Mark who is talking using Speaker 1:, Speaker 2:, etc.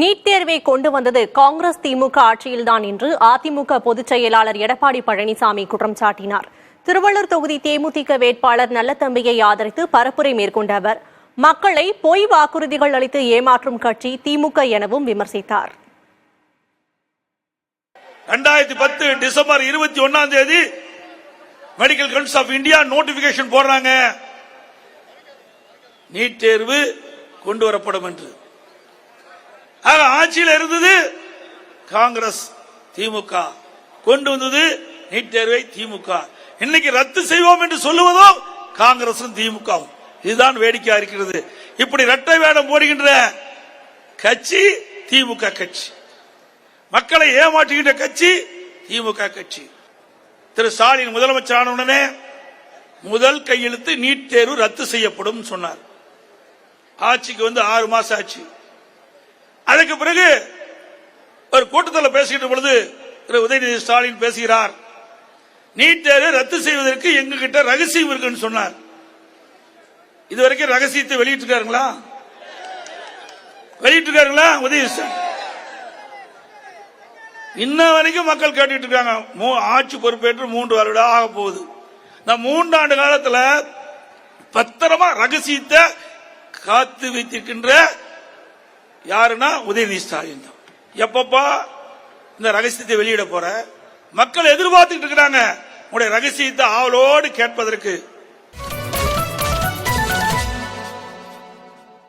Speaker 1: NEET தேர்வை கொண்டு வந்தது காங்கிரஸ் திமுக ஆட்சியில்தான் என்று அதிமுக பொதுச் செயலாளர் எடப்பாடி பழனிசாமி குற்றம் சாட்டினார். திருவள்ளூர் தொகுதி தேமுதிக வேட்பாளர் நல்லதம்பியை ஆதரித்து பரப்புரை மேற்கொண்ட அவர் மக்களை பொய் வாக்குறுதிகள் அளித்து ஏமாற்றும் கட்சி திமுக எனவும் விமர்சித்தார்.
Speaker 2: 2010 December 21 medical council of India notification போடுறாங்க, நீட் தேர்வு கொண்டு வரப்படும் என்று. ஆட்சியில் இருந்தது காங்கிரஸ், திமுக கொண்டு வந்தது நீட் தேர்வை திமுக. இன்னைக்கு ரத்து செய்வோம் என்று சொல்லுவதோ காங்கிரசும் திமுகவும். இதுதான் வேடிக்கையா இருக்கிறது. இப்படி இரட்டை வேடம் போடுகின்ற கட்சி திமுக கட்சி, மக்களை ஏமாற்றுகின்ற கட்சி திமுக கட்சி. திரு ஸ்டாலின் முதலமைச்சர் ஆன உடனே முதல் கையெழுத்து நீட் தேர்வு ரத்து செய்யப்படும் சொன்னார். ஆட்சிக்கு வந்து 6 மாசம் ஆச்சு. அதுக்கு பிறகு ஒரு கூட்டத்தில் பேசுகின்ற பொழுது திரு உதயநிதி ஸ்டாலின் பேசுகிறார், நீட் தேர்வை ரத்து செய்வதற்கு எங்க கிட்ட ரகசியம் இருக்குன்னு சொன்னார். இதுவரைக்கும் ரகசியத்தை வெளியிட்டிருக்காருங்களா? உதயநிதி ஸ்டாலின் இன்ன வரைக்கும் மக்கள் கேட்டுட்டு இருக்காங்க. ஆட்சி பொறுப்பேற்று 3 வருடம் ஆக போகுது. இந்த 3 ஆண்டு காலத்தில் பத்திரமா ரகசியத்தை காத்து வைத்திருக்கின்ற யாருன்னா உதயநிதி ஸ்டாலின் தான். எப்பப்பா இந்த ரகசியத்தை வெளியிட போற? மக்கள் எதிர்பார்த்துட்டு இருக்கிறாங்க உங்களுடைய ரகசியத்தை ஆவலோடு கேட்பதற்கு.